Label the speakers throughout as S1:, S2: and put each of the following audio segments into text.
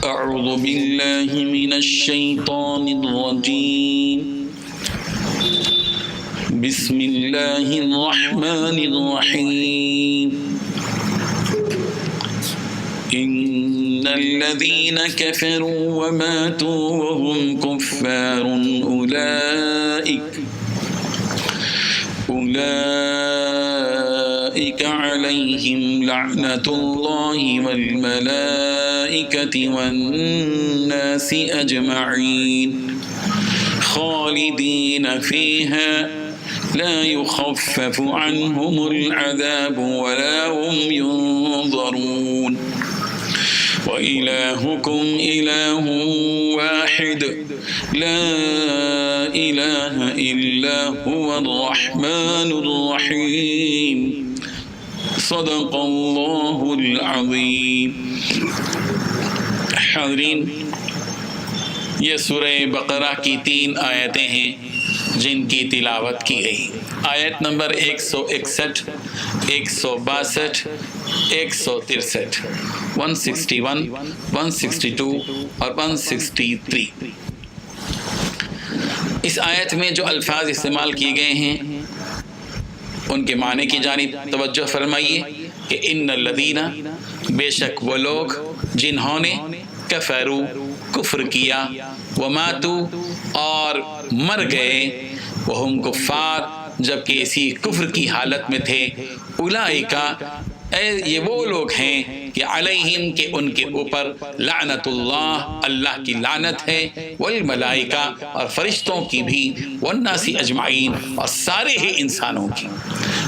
S1: أعوذ بالله من الشيطان الرجيم بسم الله الرحمن الرحيم إن الذين كفروا وماتوا وهم كفار أولئك عليهم لعنة الله والملائكة والناس أجمعين خالدين فيها لا يخفف عنهم العذاب ولا هم ينظرون وإلهكم إله واحد لا إله إلا هو الرحمن الرحيم صدق اللہ العظیم۔ حاضرین، یہ سورہ بقرہ کی 3 آیتیں ہیں جن کی تلاوت کی گئی۔ آیت نمبر 161، 162، 163، 161، 162 اور 163۔ اس آیت میں جو الفاظ استعمال کیے گئے ہیں ان کے معنی کی جانب توجہ فرمائیے کہ ان الذین، بے شک وہ لوگ جنہوں نے کفروا، کفر کیا، وماتوا اور مر گئے، وہم کفار جبکہ اسی کفر کی حالت میں تھے، اولئک یہ وہ لوگ ہیں کہ علیہم کہ ان کے اوپر لعنت اللہ، اللہ کی لعنت ہے، والملائکہ اور فرشتوں کی بھی، والناس اجمعین اور سارے ہی انسانوں کی،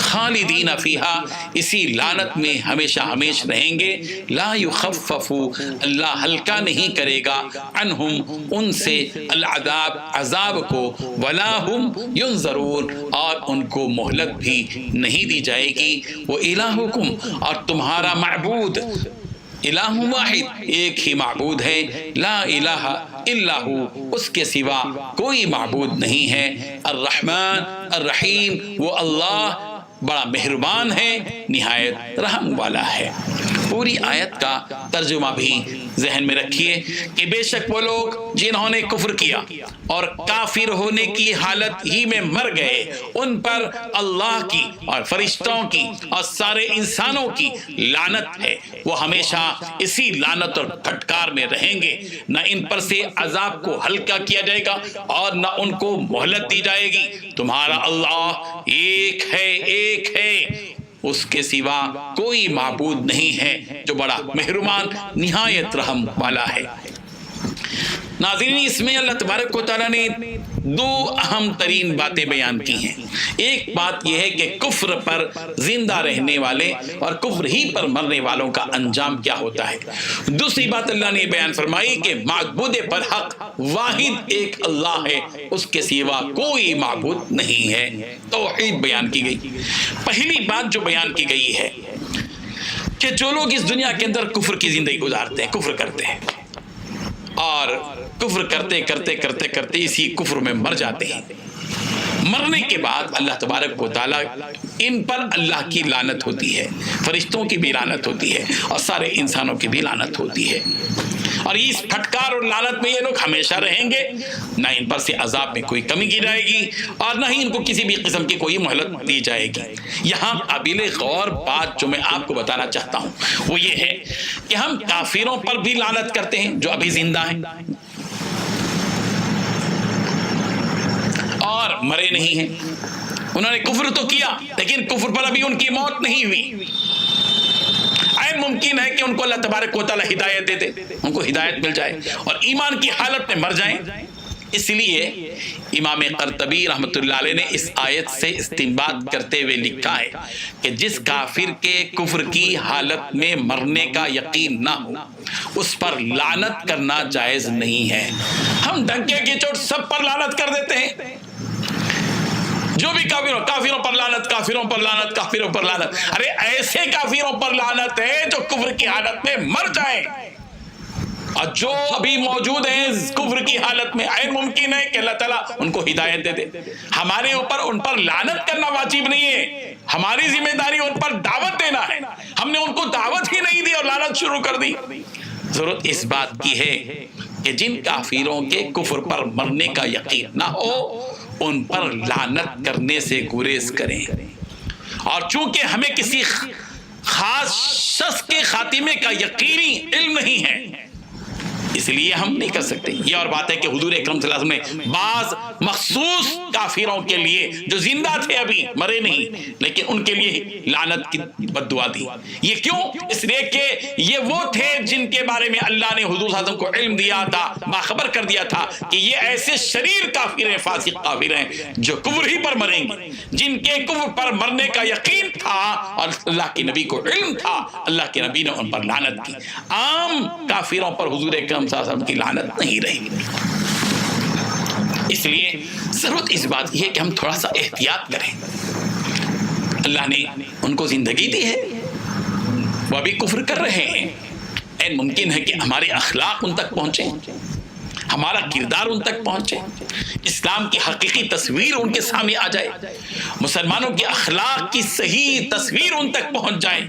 S1: خالدین فیہا اسی لعنت میں ہمیشہ ہمیش رہیں گے، لا یخفف اللہ ہلکا نہیں کرے گا، عنہم ان سے، العذاب عذاب کو، ولا ہم ینظرون اور ان کو مہلت بھی نہیں دی جائے گی، وإلہکم اور تمہارا معبود الہ واحد، ایک ہی معبود ہے، لا الہ الا ہو اس کے سوا کوئی معبود نہیں ہے، الرحمن الرحیم وہ اللہ بڑا مہربان ہے، نہایت رحم والا ہے۔ پوری آیت کا ترجمہ بھی ذہن میں رکھیے کہ بے شک وہ لوگ جنہوں نے کفر کیا اور کافر ہونے کی حالت ہی میں مر گئے، ان پر اللہ کی اور فرشتوں کی اور سارے انسانوں کی لعنت ہے، وہ ہمیشہ اسی لعنت اور پھٹکار میں رہیں گے، نہ ان پر سے عذاب کو ہلکا کیا جائے گا اور نہ ان کو مہلت دی جائے گی۔ تمہارا اللہ ایک ہے، ایک ہے، اس کے سوا کوئی معبود نہیں ہے جو بڑا مہربان نہایت رحم والا ہے۔ ناظرین، اس میں اللہ تبارک و تعالیٰ نے 2 اہم ترین باتیں بیان کی ہیں۔ ایک بات یہ ہے کہ کفر پر زندہ رہنے والے اور کفر ہی پر مرنے والوں کا انجام کیا ہوتا ہے۔ دوسری بات اللہ نے بیان فرمائی کہ معبود پر حق واحد ایک اللہ ہے، اس کے سوا کوئی معبود نہیں ہے، توحید بیان کی گئی۔ پہلی بات جو بیان کی گئی ہے کہ جو لوگ اس دنیا کے اندر کفر کی زندگی گزارتے ہیں، کفر کرتے ہیں اور کفر کرتے کرتے کرتے کرتے اسی کفر میں مر جاتے ہیں، مرنے کے بعد اللہ تبارک و تعالیٰ ان پر اللہ کی لعنت ہوتی ہے، فرشتوں کی بھی لعنت ہوتی ہے اور سارے انسانوں کی بھی لعنت ہوتی ہے، اور اس پھٹکار اور لعنت میں یہ لوگ ہمیشہ رہیں گے، نہ ان پر سے عذاب میں کوئی کمی کی جائے گی اور نہ ہی ان کو کسی بھی قسم کی کوئی مہلت دی جائے گی۔ یہاں قابل غور بات جو میں آپ کو بتانا چاہتا ہوں وہ یہ ہے کہ ہم کافروں پر بھی لعنت کرتے ہیں جو ابھی زندہ ہیں اور مرے نہیں ہیں، انہوں نے کفر تو کیا لیکن کفر پر ابھی ان کی موت نہیں ہوئی۔ ممکن ہے کہ ان کو اللہ تبارک و تعالی ہدایت دے دے، ان کو ہدایت مل جائے اور ایمان کی حالت میں مر جائیں۔ اس لیے امام قرطبی رحمۃ اللہ علیہ نے اس آیت سے استنباط کرتے ہوئے لکھا ہے کہ جس کافر کے کفر کی حالت میں مرنے کا یقین نہ ہو اس پر لعنت کرنا جائز نہیں ہے۔ ہم ڈنکے کی چوٹ سب پر لعنت کر دیتے ہیں، جو بھی کافروں پر لعنت، کافروں پر لعنت، کافروں پر لعنت۔ ارے ایسے کافروں پر لعنت ہے جو کفر کی حالت میں مر جائیں، اور جو ابھی موجود ہیں کفر کی حالت میں، ممکن ہے کہ اللہ تعالیٰ ان کو ہدایت دے دے۔ ہمارے اوپر ان پر لعنت کرنا واجب نہیں ہے، ہماری ذمہ داری ان پر دعوت دینا ہے۔ ہم نے ان کو دعوت ہی نہیں دی اور لعنت شروع کر دی، ضرورت اس بات کی ہے کہ جن کافروں کے کفر پر مرنے کا یقین نہ ہو ان پر لعنت کرنے سے گریز کریں، اور چونکہ ہمیں کسی خاص شخص کے خاتمے کا یقینی علم نہیں ہے اس لیے ہم نہیں کر سکتے۔ یہ اور بات ہے کہ حضور اکرم صلی اللہ علیہ وسلم نے بعض مخصوص کافروں کے لیے جو زندہ تھے ابھی مرے نہیں لیکن ان کے لیے لعنت کی بد دعا دی۔ یہ کیوں؟ اس لیے کہ یہ وہ تھے جن کے بارے میں اللہ نے حضور صلی اللہ علیہ وسلم کو علم دیا تھا، باخبر کر دیا تھا کہ یہ ایسے شریر کافر ہیں، فاسق کافر ہیں جو کفر ہی پر مریں گے، جن کے کفر پر مرنے کا یقین تھا اور اللہ کے نبی کو علم تھا، اللہ کے نبی نے ان پر لعنت کی۔ عام کافروں پر حضور اکرم صلی اللہ علیہ وسلم کی لعنت نہیں رہی۔ اس لیے ضرورت اس بات کی ہے کہ ہم تھوڑا سا احتیاط کریں۔ اللہ نے ان کو زندگی دی ہے، وہ ابھی کفر کر رہے ہیں، این ممکن ہے کہ ہمارے اخلاق ان تک پہنچیں، ہمارا کردار ان تک پہنچے، اسلام کی حقیقی تصویر ان کے سامنے آ جائے، مسلمانوں کے اخلاق کی صحیح تصویر ان تک پہنچ جائے،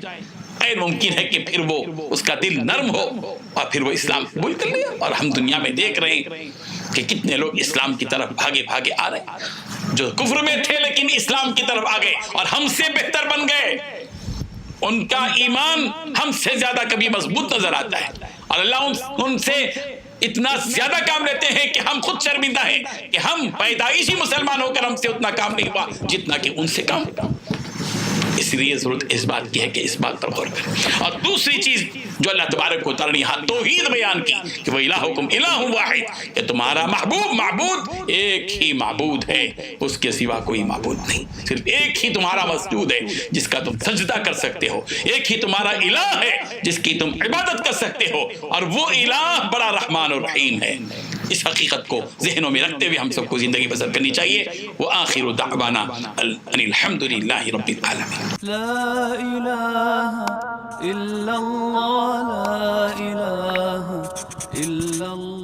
S1: غیر ممکن ہے کہ پھر وہ اس کا دل نرم ہو اور پھر وہ اسلام قبول کر لے۔ اور ہم دنیا میں دیکھ رہے ہیں کہ کتنے لوگ اسلام کی طرف بھاگے بھاگے آ رہے ہیں، جو کفر میں تھے لیکن اسلام کی طرف آ گئے اور ہم سے بہتر بن گئے، ان کا ایمان ہم سے زیادہ کبھی مضبوط نظر آتا ہے، اور اللہ ان سے اتنا زیادہ کام لیتے ہیں کہ ہم خود شرمندہ ہیں کہ ہم پیدائشی مسلمان ہو کر ہم سے اتنا کام نہیں ہوا جتنا کہ ان سے کام ہوا۔ اس لیے ضرورت اس بات کی ہے کہ اس بات پر غور کریں۔ اور دوسری چیز جو اللہ تبارک و تعالیٰ نے یہاں توحید بیان کی کہ وہ الہکم الہ واحد، کہ تمہارا محبوب معبود ایک ہی معبود ہے، اس کے سوا کوئی معبود نہیں، صرف ایک ہی تمہارا مسجود ہے جس کا تم سجدہ کر سکتے ہو، ایک ہی تمہارا الہ ہے جس کی تم عبادت کر سکتے ہو، اور وہ الہ بڑا رحمان اور رحیم ہے۔ اس حقیقت کو ذہنوں میں رکھتے ہوئے ہم سب کو زندگی بسر کرنی چاہیے۔ وآخر دعوانا ان الحمد للہ رب العالمین۔
S2: لا الہ الا اللہ، لا الہ الا اللہ۔